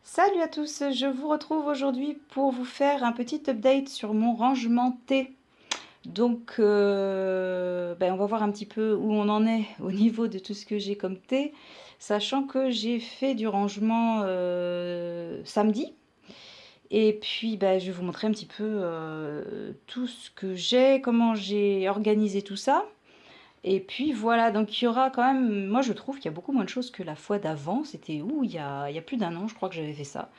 Salut à tous, je vous retrouve aujourd'hui pour vous faire un petit update sur mon rangement thé. Donc on va voir un petit peu où on en est au niveau de tout ce que j'ai comme thé, sachant que j'ai fait du rangement samedi. Et puis je vais vous montrer un petit peu tout ce que j'ai, comment j'ai organisé tout ça. Et puis voilà, donc il y aura quand même, moi je trouve qu'il y a beaucoup moins de choses que la fois d'avant. C'était il y a plus d'un an, je crois que j'avais fait ça.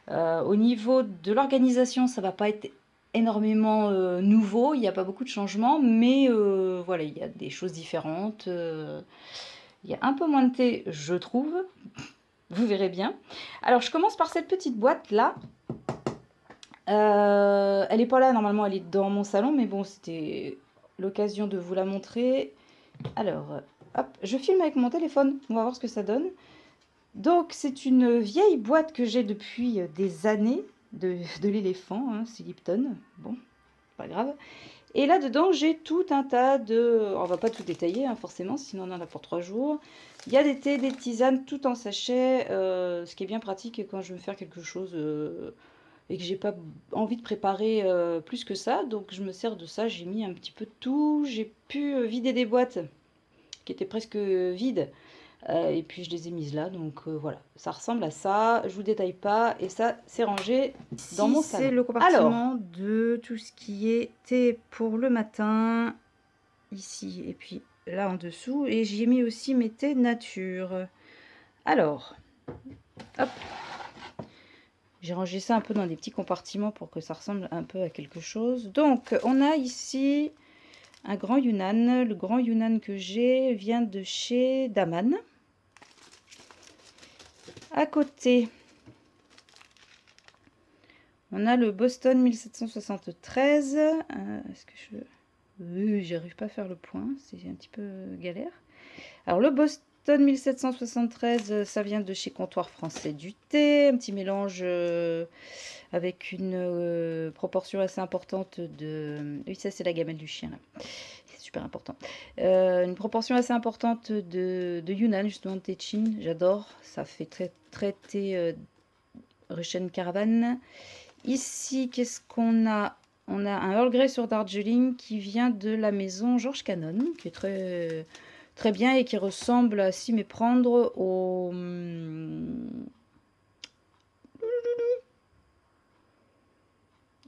Au niveau de l'organisation, ça va pas être énormément nouveau, il n'y a pas beaucoup de changements, mais voilà, il y a des choses différentes. Il y a un peu moins de thé, je trouve. Vous verrez bien. Alors, je commence par cette petite boîte là. Elle n'est pas là, normalement, elle est dans mon salon, mais bon, c'était l'occasion de vous la montrer. Alors, hop, je filme avec mon téléphone, on va voir ce que ça donne. Donc, c'est une vieille boîte que j'ai depuis des années de l'éléphant, hein, c'est Lipton. Bon, pas grave. Et là-dedans, j'ai tout un tas de... On va pas tout détailler, hein, forcément, sinon on en a pour 3 jours. Il y a des thés, des tisanes, tout en sachet, ce qui est bien pratique quand je veux faire quelque chose et que j'ai pas envie de préparer plus que ça. Donc, je me sers de ça, j'ai mis un petit peu de tout. J'ai pu vider des boîtes qui étaient presque vides. Et puis je les ai mises là, donc voilà, ça ressemble à ça, je vous détaille pas, et ça c'est rangé dans mon salon. C'est le compartiment de tout ce qui est thé pour le matin, ici, et puis là en dessous, et j'y ai mis aussi mes thés nature. Alors, hop, j'ai rangé ça un peu dans des petits compartiments pour que ça ressemble un peu à quelque chose. Donc on a ici un grand Yunnan. Le grand Yunnan que j'ai vient de chez Daman. À côté, on a le Boston 1773. Est-ce que je... Oui, j'arrive pas à faire le point, c'est un petit peu galère. Alors le Boston 1773, ça vient de chez Comptoir Français du Thé. Un petit mélange avec une proportion assez importante de... Oui, ça c'est la gamelle du chien là. Super important. Une proportion assez importante de Yunnan, justement de thé Chin. J'adore. Ça fait très thé Russian Caravan. Ici, qu'est-ce qu'on a? On a un Earl Grey sur Darjeeling qui vient de la maison George Cannon, qui est très bien et qui ressemble, à s'y méprendre, au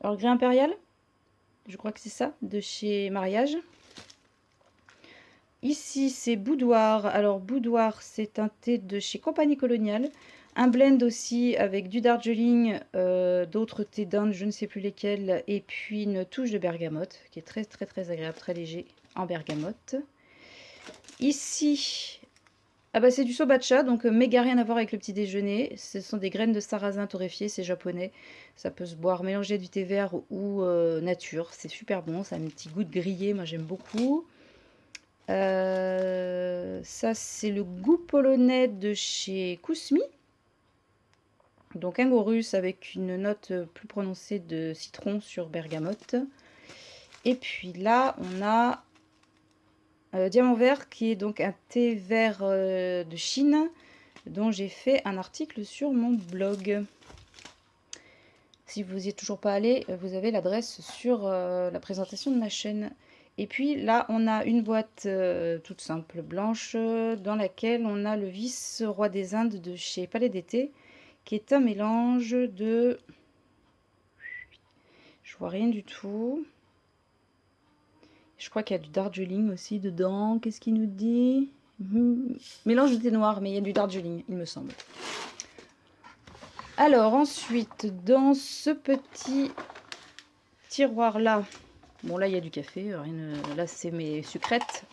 Earl Grey Impérial. Je crois que c'est ça, de chez Mariage. Ici, c'est Boudoir. Alors, Boudoir, c'est un thé de chez Compagnie Coloniale. Un blend aussi avec du Darjeeling, d'autres thés d'Inde, je ne sais plus lesquels. Et puis une touche de bergamote, qui est très agréable, très léger en bergamote. Ici, c'est du sobacha, donc méga rien à voir avec le petit déjeuner. Ce sont des graines de sarrasin torréfiées, c'est japonais. Ça peut se boire mélangé à du thé vert ou nature. C'est super bon, ça a un petit goût de grillé, moi j'aime beaucoup. Ça c'est le goût polonais de chez Kousmi, donc un goût russe avec une note plus prononcée de citron sur bergamote. Et puis là on a Diamant Vert, qui est donc un thé vert de Chine dont j'ai fait un article sur mon blog. Si vous n'y êtes toujours pas allé, vous avez l'adresse sur la présentation de ma chaîne. Et puis là, on a une boîte toute simple, blanche, dans laquelle on a le Vice-Roi des Indes de chez Palais d'été, qui est un mélange de... Je vois rien du tout. Je crois qu'il y a du Darjeeling aussi dedans. Qu'est-ce qu'il nous dit? Mélange de thé noir, mais il y a du Darjeeling, il me semble. Alors ensuite, dans ce petit tiroir-là, bon, là, il y a du café. Là, c'est mes sucrètes.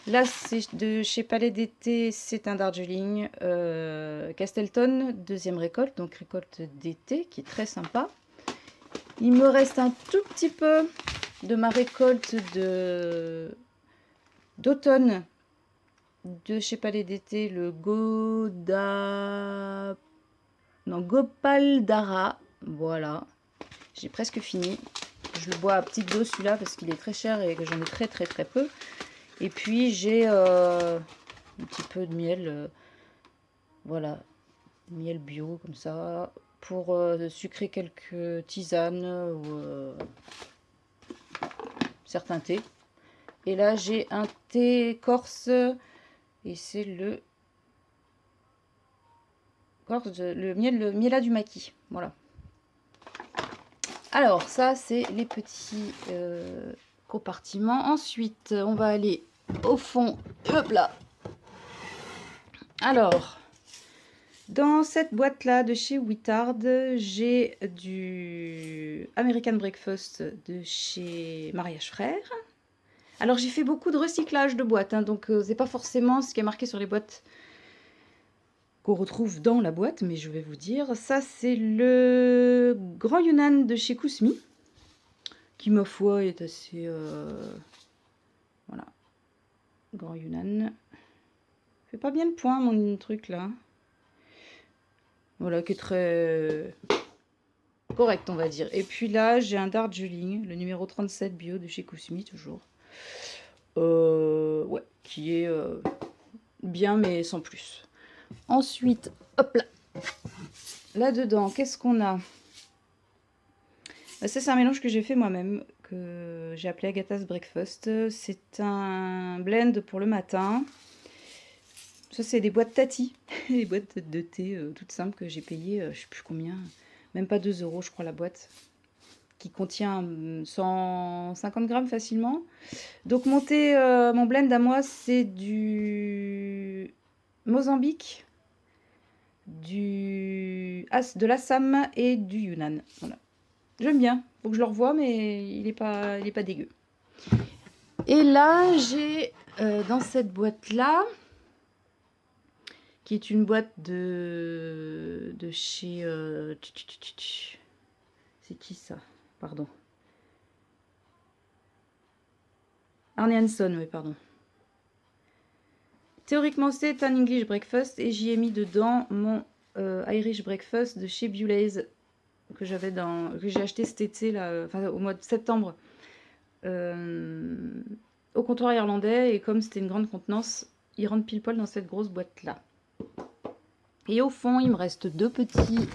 Là, c'est de chez Palais d'été. C'est un Darjeeling Castelton, deuxième récolte. Donc, récolte d'été, qui est très sympa. Il me reste un tout petit peu de ma récolte d'automne de chez Palais d'été. Le Gopal Dara. Voilà. J'ai presque fini. Je le bois à petite dose celui-là parce qu'il est très cher et que j'en ai très peu. Et puis j'ai un petit peu de miel, voilà, miel bio comme ça, pour sucrer quelques tisanes ou certains thés. Et là j'ai un thé corse, et c'est le corse, le miela du maquis, voilà. Alors ça c'est les petits compartiments. Ensuite on va aller au fond, hop là. Alors, dans cette boîte-là de chez Whittard, j'ai du American Breakfast de chez Mariage Frères. Alors, j'ai fait beaucoup de recyclage de boîtes, hein, donc c'est pas forcément ce qui est marqué sur les boîtes qu'on retrouve dans la boîte, mais je vais vous dire. Ça, c'est le Grand Yunnan de chez Kousmi, qui, ma foi, est assez... voilà. Grand Yunnan. Fait pas bien le point, mon truc, là. Voilà, qui est très correct, on va dire. Et puis là, j'ai un Darjeeling, le numéro 37 bio de chez Kousmi, toujours. Ouais, qui est bien, mais sans plus. Ensuite, hop là. Là-dedans, qu'est-ce qu'on a? Bah, ça, c'est un mélange que j'ai fait moi-même, que j'ai appelé Agatha's Breakfast. C'est un blend pour le matin. Ça, c'est des boîtes Tati, des boîtes de thé toutes simples que j'ai payées, je sais plus combien, même pas 2 €, je crois, la boîte, qui contient 150 grammes facilement. Donc, mon thé, mon blend à moi, c'est du Mozambique, de l'Assam et du Yunnan. Voilà. J'aime bien. Faut que je le revoie, mais il est pas dégueu. Et là, j'ai dans cette boîte-là, qui est une boîte de chez... c'est qui ça? Pardon. Arne Hanson, oui, pardon. Théoriquement, c'est un English breakfast et j'y ai mis dedans mon Irish breakfast de chez Bewley's que j'ai acheté cet été, là, enfin, au mois de septembre, au comptoir irlandais. Et comme c'était une grande contenance, il rentre pile poil dans cette grosse boîte-là. Et au fond, il me reste 2 petits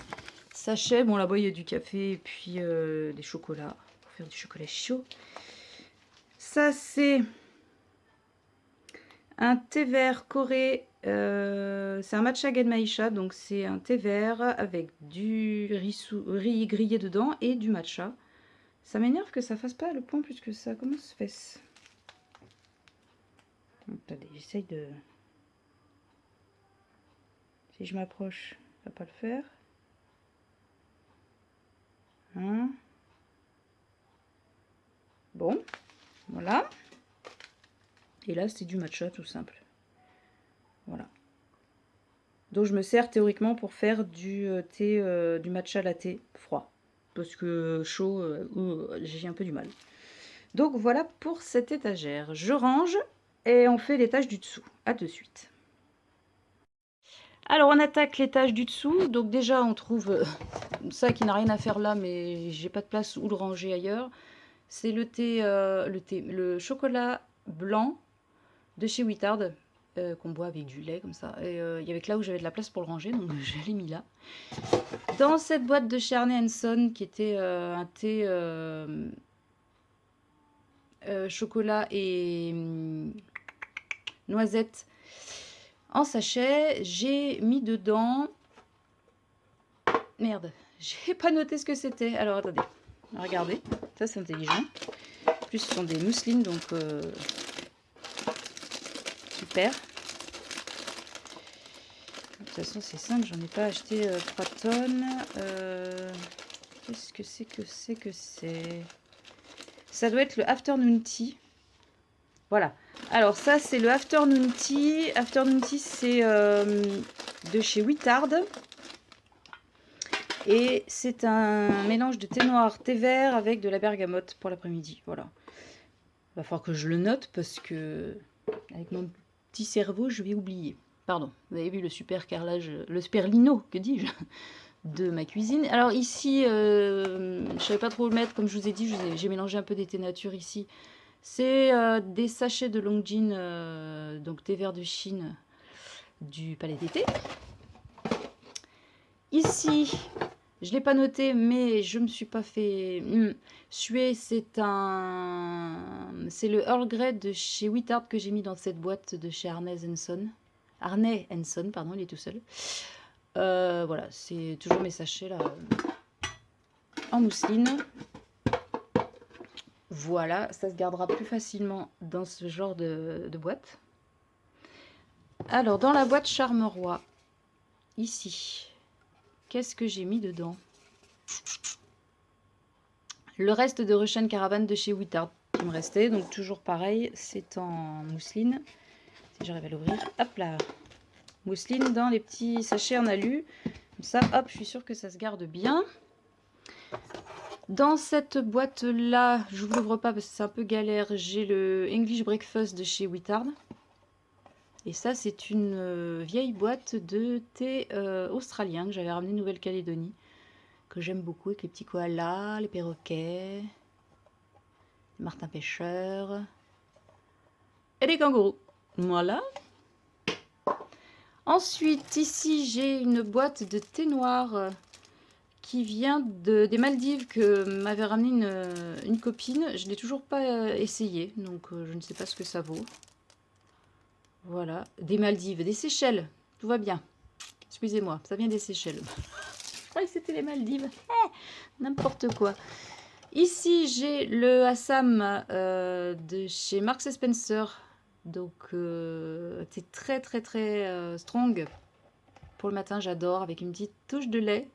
sachets. Bon, là-bas, il y a du café et puis des chocolats pour faire du chocolat chaud. Ça, c'est un thé vert Corée. C'est un matcha genmaisha, donc c'est un thé vert avec du riz grillé dedans et du matcha. Ça m'énerve que ça fasse pas le point plus que ça. Comment ça se fait? Attendez, j'essaye de... Si je m'approche, ça va pas le faire. Hein? Bon, voilà. Et là, c'est du matcha tout simple. Voilà. Donc, je me sers théoriquement pour faire du thé, du matcha latte froid. Parce que chaud, j'ai un peu du mal. Donc, voilà pour cette étagère. Je range et on fait l'étage du dessous. À de suite. Alors, on attaque l'étage du dessous. Donc, déjà, on trouve ça qui n'a rien à faire là, mais j'ai pas de place où le ranger ailleurs. C'est le chocolat blanc de chez Whittard, qu'on boit avec du lait comme ça. Et il y avait que là où j'avais de la place pour le ranger, donc je l'ai mis là. Dans cette boîte de chez Arne Hanson, qui était un thé chocolat et noisette en sachet, j'ai mis dedans... Merde, j'ai pas noté ce que c'était. Alors attendez, regardez, ça c'est intelligent. En plus, ce sont des mousselines, donc super. De toute façon, c'est simple, j'en ai pas acheté 3 tonnes. Qu'est-ce que c'est? Ça doit être le Afternoon Tea. Voilà. Alors ça, c'est le Afternoon Tea. Afternoon Tea, c'est de chez Whittard. Et c'est un mélange de thé noir, thé vert avec de la bergamote pour l'après-midi. Voilà. Il va falloir que je le note parce que avec mon petit cerveau, je vais oublier. Pardon, vous avez vu le super carrelage, le super lino, que dis-je, de ma cuisine. Alors ici, je ne savais pas trop le mettre, comme je vous ai dit, j'ai mélangé un peu des thés nature ici. C'est des sachets de Longjin, donc thé vert de Chine du Palais d'été. Ici, je ne l'ai pas noté, mais je me suis pas fait suer. C'est le Earl Grey de chez Wittard que j'ai mis dans cette boîte de chez Arnay Son. Arnay Son, pardon, il est tout seul. Voilà, c'est toujours mes sachets là en mousseline. Voilà, ça se gardera plus facilement dans ce genre de boîte. Alors, dans la boîte Charmeroi, ici, qu'est-ce que j'ai mis dedans? Le reste de Russian Caravan de chez Wittard qui me restait. Donc, toujours pareil, c'est en mousseline. Si j'arrive à l'ouvrir, hop là. Mousseline dans les petits sachets en alu. Comme ça, hop, je suis sûre que ça se garde bien. Dans cette boîte-là, je ne vous l'ouvre pas parce que c'est un peu galère. J'ai le English Breakfast de chez Wittard. Et ça, c'est une vieille boîte de thé australien que j'avais ramené de Nouvelle-Calédonie. Que j'aime beaucoup avec les petits koalas, les perroquets, les martins pêcheurs et les kangourous. Voilà. Ensuite, ici, j'ai une boîte de thé noir qui vient des Maldives que m'avait ramené une copine. Je ne l'ai toujours pas essayé, donc je ne sais pas ce que ça vaut. Voilà, des Maldives, des Seychelles, tout va bien. Excusez-moi, ça vient des Seychelles. Je croyais que c'était les Maldives. N'importe quoi. Ici, j'ai le Assam de chez Marks Spencer. Donc, c'est très très très strong. Pour le matin, j'adore, avec une petite touche de lait.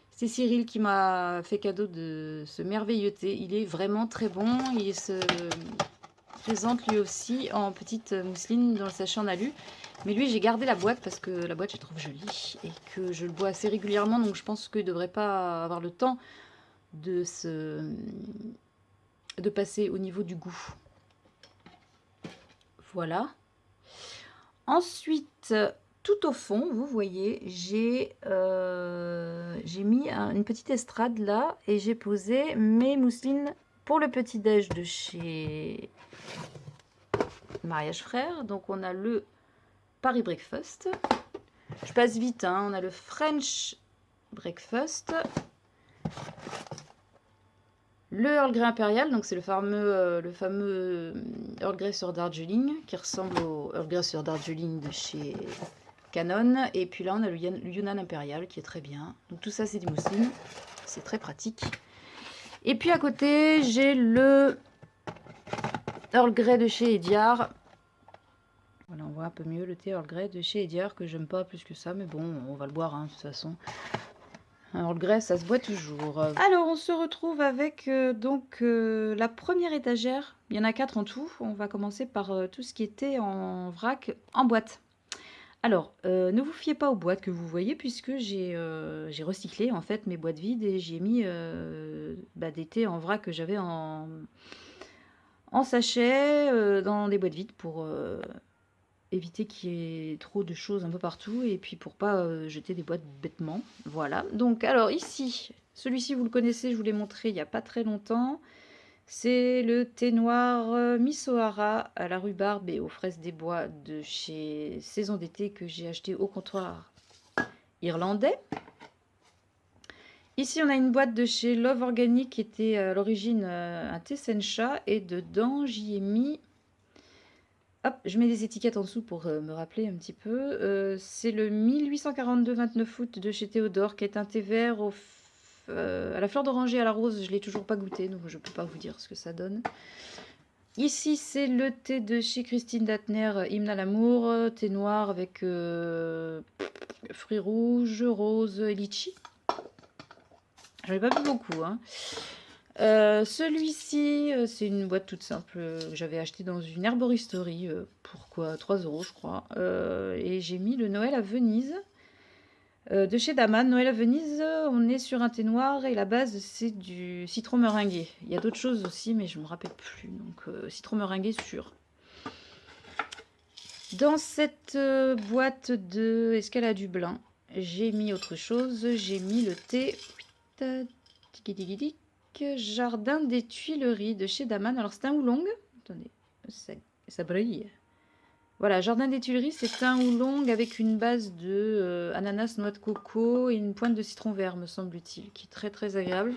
C'est Cyril qui m'a fait cadeau de ce merveilleux thé. Il est vraiment très bon. Il se présente lui aussi en petite mousseline dans le sachet en alu. Mais lui, j'ai gardé la boîte parce que la boîte, je la trouve jolie et que je le bois assez régulièrement. Donc, je pense qu'il ne devrait pas avoir le temps de passer au niveau du goût. Voilà. Ensuite, tout au fond, vous voyez, j'ai mis une petite estrade là et j'ai posé mes mousselines pour le petit-déj de chez Mariage Frères. Donc, on a le Paris Breakfast. Je passe vite, hein. On a le French Breakfast. Le Earl Grey Impérial, donc c'est le fameux Earl Grey sur Darjeeling qui ressemble au Earl Grey sur Darjeeling de chez Canon. Et puis là, on a le Yunnan Impérial qui est très bien. Donc tout ça, c'est des mousselines. C'est très pratique. Et puis à côté, j'ai le Earl Grey de chez Ediard. Voilà, on voit un peu mieux le thé Earl Grey de chez Ediard que j'aime pas plus que ça. Mais bon, on va le boire hein, de toute façon. Alors le grès, ça se boit toujours. Alors on se retrouve avec la première étagère. Il y en a 4 en tout. On va commencer par tout ce qui était en vrac, en boîte. Alors, ne vous fiez pas aux boîtes que vous voyez puisque j'ai recyclé en fait mes boîtes vides et j'ai mis des thés en vrac que j'avais en sachet dans des boîtes vides pour éviter qu'il y ait trop de choses un peu partout et puis pour pas jeter des boîtes bêtement. Voilà. Donc alors ici, celui-ci vous le connaissez, je vous l'ai montré il n'y a pas très longtemps. C'est le thé noir Misohara à la rhubarbe et aux fraises des bois de chez Saison d'été que j'ai acheté au comptoir irlandais. Ici on a une boîte de chez Love Organic qui était à l'origine un thé sencha et dedans j'y ai mis... Hop, je mets des étiquettes en dessous pour me rappeler un petit peu. C'est le 1842 29 août de chez Théodore, qui est un thé vert à la fleur d'oranger à la rose. Je ne l'ai toujours pas goûté, donc je ne peux pas vous dire ce que ça donne. Ici, c'est le thé de chez Christine Datner, Hymne à l'amour, thé noir avec fruits rouges, roses et litchi. J'en ai pas bu beaucoup, hein. Celui-ci, c'est une boîte toute simple que j'avais acheté dans une herboristerie pour quoi 3 € je crois. Et j'ai mis le Noël à Venise de chez Daman. Noël à Venise, on est sur un thé noir et la base c'est du citron meringué. Il y a d'autres choses aussi, mais je me rappelle plus. Donc citron meringué sûr. Dans cette boîte de Escalade du Blin, j'ai mis autre chose. J'ai mis le thé Jardin des Tuileries de chez Daman. Alors c'est un oolong, attendez, ça brille. Voilà, Jardin des Tuileries, c'est un oolong avec une base de ananas, noix de coco et une pointe de citron vert, me semble-t-il, qui est très très agréable.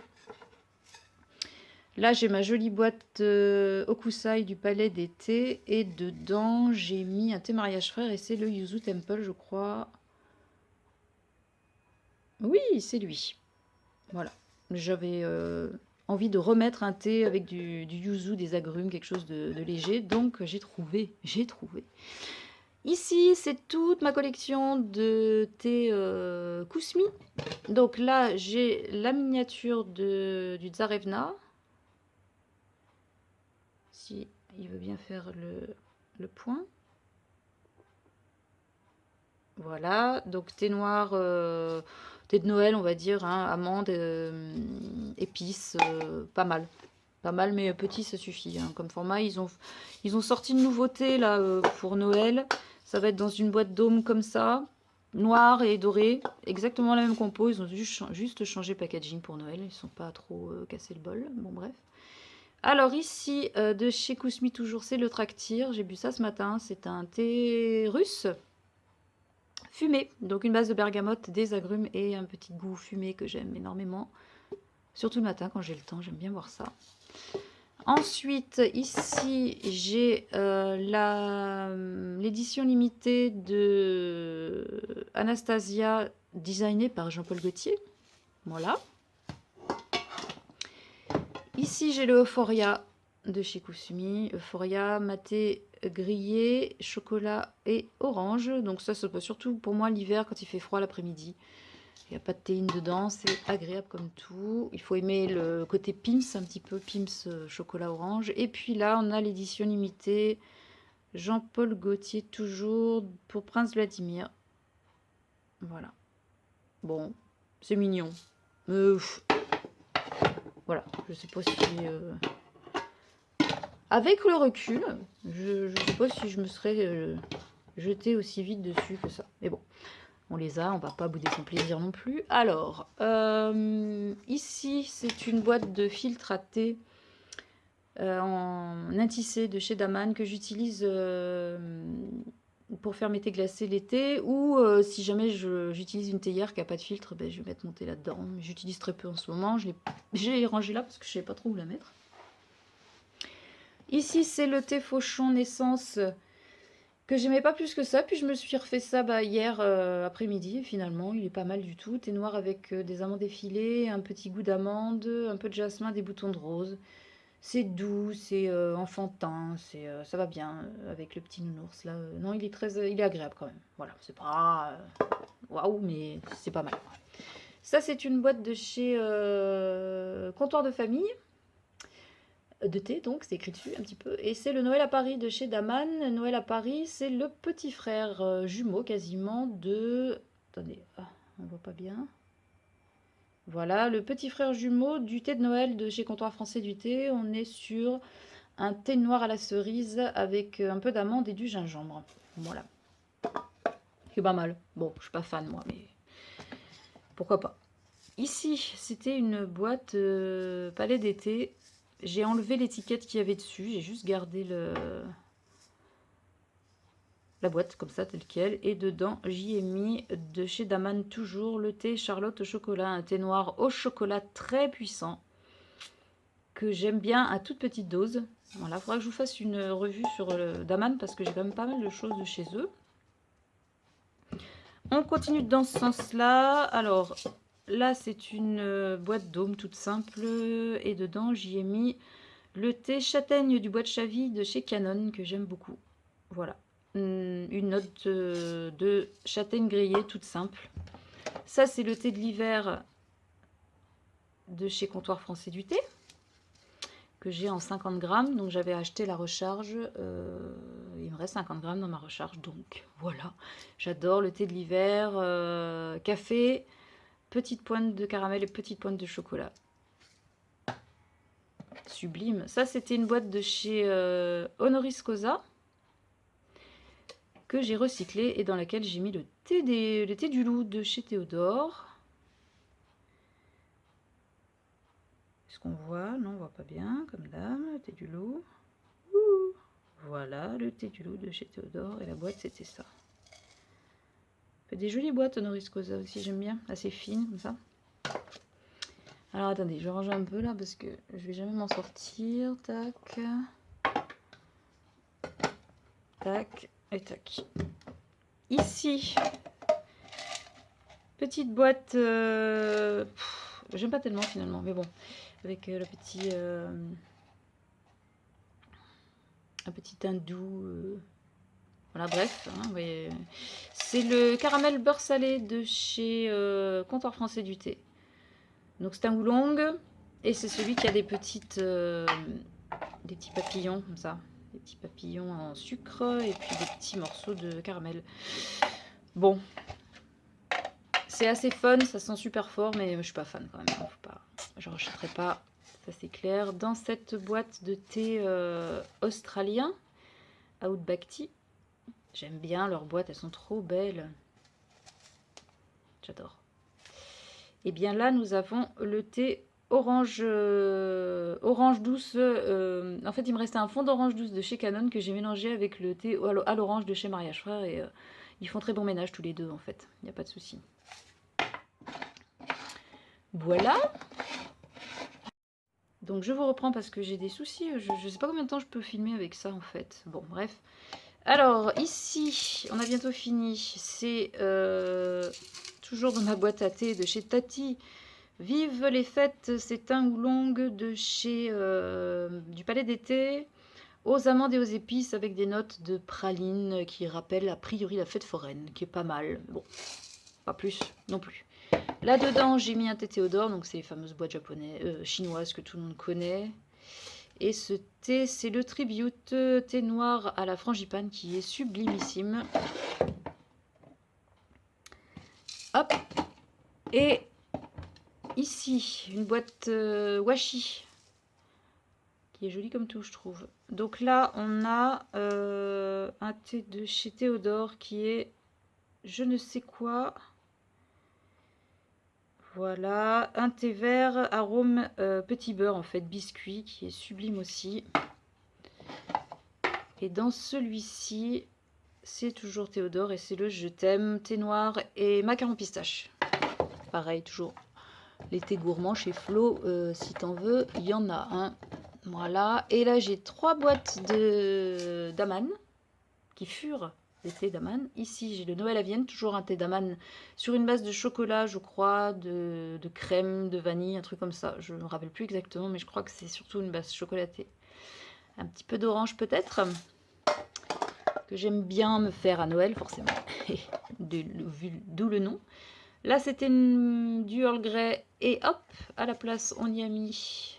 Là, j'ai ma jolie boîte Okusai du Palais des Thés. Et dedans, j'ai mis un thé mariage frère et c'est le Yuzu Temple, je crois. Oui, c'est lui. Voilà. J'avais envie de remettre un thé avec du yuzu, des agrumes, quelque chose de léger. Donc, j'ai trouvé. Ici, c'est toute ma collection de thé Kousmi. Donc là, j'ai la miniature du Tsarevna. Si il veut bien faire le point. Voilà, donc thé noir, thé de Noël, on va dire, hein, amande, épices, pas mal. Pas mal, mais petit, ça suffit. Hein, comme format, ils ont sorti une nouveauté là pour Noël. Ça va être dans une boîte dôme comme ça, noir et doré. Exactement la même compo. Ils ont juste changé le packaging pour Noël. Ils ne sont pas trop cassés le bol. Bon, bref. Alors ici, de chez Kousmi toujours, c'est le Tractir. J'ai bu ça ce matin. C'est un thé russe fumé. Donc une base de bergamote, des agrumes et un petit goût fumé que j'aime énormément. Surtout le matin quand j'ai le temps, j'aime bien boire ça. Ensuite, ici, j'ai l'édition limitée de Anastasia, designée par Jean-Paul Gaultier. Voilà. Ici, j'ai le Euphoria de chez Kousmi. Euphoria maté grillé, chocolat et orange. Donc ça peut surtout pour moi l'hiver quand il fait froid l'après-midi. Il n'y a pas de théine dedans, c'est agréable comme tout. Il faut aimer le côté Pim's, un petit peu Pim's chocolat orange. Et puis là, on a l'édition limitée Jean-Paul Gaultier, toujours pour Prince Vladimir. Voilà. Bon, c'est mignon. Voilà, je sais pas si... Avec le recul, je sais pas si je me serais jetée aussi vite dessus que ça. Mais bon. On les a, on va pas bouder son plaisir non plus. Alors, ici, c'est une boîte de filtre à thé en intissé de chez Daman que j'utilise pour faire mes thés glacés l'été. Ou si jamais j'utilise une théière qui n'a pas de filtre, ben, je vais mettre mon thé là-dedans. J'utilise très peu en ce moment. J'ai rangé là parce que je ne savais pas trop où la mettre. Ici, c'est le thé Fauchon Naissance que j'aimais pas plus que ça, puis je me suis refait ça hier après-midi, finalement, il est pas mal du tout. Thé noir avec des amandes effilées, un petit goût d'amande, un peu de jasmin, des boutons de rose. C'est doux, c'est enfantin, ça va bien avec le petit nounours là. Non, il est agréable quand même. Voilà, c'est pas waouh, mais c'est pas mal. Ça, c'est une boîte de chez Comptoir de Famille. De thé, donc c'est écrit dessus un petit peu. Et c'est le Noël à Paris de chez Daman. Noël à Paris, c'est le petit frère jumeau quasiment de... Attendez, on voit pas bien. Voilà, le petit frère jumeau du thé de Noël de chez Comptoir Français du Thé. On est sur un thé noir à la cerise avec un peu d'amande et du gingembre. Voilà. C'est pas mal. Bon, je suis pas fan moi, mais pourquoi pas. Ici, c'était une boîte Palais d'été. J'ai enlevé l'étiquette qu'il y avait dessus. J'ai juste gardé la boîte comme ça, telle quelle. Et dedans, j'y ai mis de chez Daman toujours le thé Charlotte au chocolat. Un thé noir au chocolat très puissant que j'aime bien à toute petite dose. Voilà, il faudra que je vous fasse une revue sur Daman parce que j'ai quand même pas mal de choses de chez eux. On continue dans ce sens-là. Alors... Là, c'est une boîte d'aume toute simple et dedans, j'y ai mis le thé châtaigne du bois de Chaville de chez Canon que j'aime beaucoup. Voilà, une note de châtaigne grillée toute simple. Ça, c'est le thé de l'hiver de chez Comptoir Français du Thé que j'ai en 50 grammes. Donc, j'avais acheté la recharge. Il me reste 50 grammes dans ma recharge. Donc, voilà. J'adore le thé de l'hiver. Café. Petite pointe de caramel et petite pointe de chocolat. Sublime. Ça, c'était une boîte de chez Honoris Causa que j'ai recyclé et dans laquelle j'ai mis le thé du loup de chez Théodore. Est-ce qu'on voit? Non, on voit pas bien, comme dame. Le thé du loup. Voilà, le thé du loup de chez Théodore. Et la boîte, c'était ça. Fait des jolies boîtes Honoris Causa aussi, j'aime bien. Assez fines, comme ça. Alors, attendez, je vais ranger un peu là, parce que je vais jamais m'en sortir. Tac. Tac. Et tac. Ici, petite boîte... j'aime pas tellement, finalement, mais bon. Avec le petit... un petit hindou... Voilà, bref, hein, vous voyez. C'est le caramel beurre salé de chez Comptoir Français du Thé. Donc c'est un oolong et c'est celui qui a des petites, des petits papillons comme ça, des petits papillons en sucre et puis des petits morceaux de caramel. Bon, c'est assez fun, ça sent super fort, mais je suis pas fan quand même. Faut pas, je rachèterai pas, ça c'est clair. Dans cette boîte de thé australien, Outback Tea. J'aime bien leurs boîtes, elles sont trop belles. J'adore. Et bien là, nous avons le thé orange, orange douce. En fait, il me restait un fond d'orange douce de chez Canon que j'ai mélangé avec le thé à l'orange de chez Mariage Frères. Et ils font très bon ménage tous les deux, en fait. Il n'y a pas de souci. Voilà. Donc je vous reprends parce que j'ai des soucis. Je ne sais pas combien de temps je peux filmer avec ça, en fait. Bon, bref. Alors, ici, on a bientôt fini. C'est toujours dans ma boîte à thé de chez Tati. Vive les fêtes, c'est un oolong de chez du Palais d'été, aux amandes et aux épices avec des notes de praline qui rappellent a priori la fête foraine, qui est pas mal. Bon, pas plus non plus. Là-dedans, j'ai mis un thé Théodore, donc c'est les fameuses boîtes japonaises, chinoises que tout le monde connaît. Et ce thé, c'est le Tribute thé noir à la frangipane qui est sublimissime. Hop. Et ici, une boîte washi qui est jolie comme tout, je trouve. Donc là, on a un thé de chez Théodore qui est je ne sais quoi. Voilà, un thé vert arôme petit beurre, en fait, biscuit, qui est sublime aussi. Et dans celui-ci, c'est toujours Théodore et c'est le Je t'aime, thé noir et macaron pistache. Pareil, toujours les thés gourmands chez Flo, si t'en veux, il y en a un. Voilà, et là j'ai 3 boîtes d'Aman qui furent des thés d'Aman. Ici j'ai le Noël à Vienne, toujours un thé d'Aman sur une base de chocolat, je crois, de crème, de vanille, un truc comme ça. Je ne me rappelle plus exactement, mais je crois que c'est surtout une base chocolatée. Un petit peu d'orange peut-être, que j'aime bien me faire à Noël forcément, d'où le nom. Là c'était du Earl Grey et hop, à la place on y a mis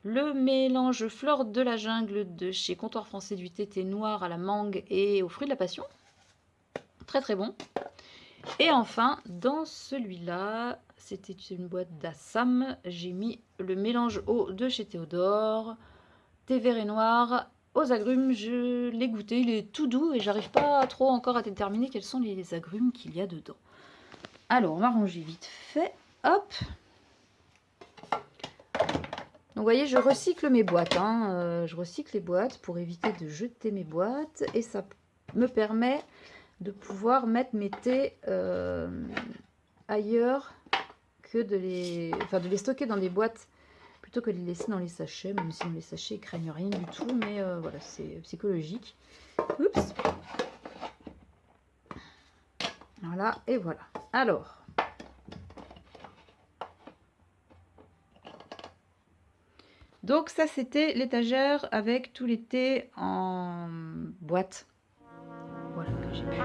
le mélange fleur de la jungle de chez Comptoir Français du thé noir à la mangue et aux fruits de la passion. Très très bon. Et enfin, dans celui-là, c'était une boîte d'Assam. J'ai mis le mélange eau de chez Théodore, thé vert et noir, aux agrumes. Je l'ai goûté, il est tout doux et j'arrive pas trop encore à déterminer quels sont les agrumes qu'il y a dedans. Alors, on va ranger vite fait. Hop. Donc, vous voyez, je recycle mes boîtes. Je recycle les boîtes pour éviter de jeter mes boîtes. Et ça me permet de pouvoir mettre mes thés ailleurs que de les stocker dans des boîtes plutôt que de les laisser dans les sachets. Même si dans les sachets, ils craignent rien du tout. Mais voilà, c'est psychologique. Oups. Voilà, et voilà. Alors... Donc ça c'était l'étagère avec tous les thés en boîte. Voilà que j'ai pu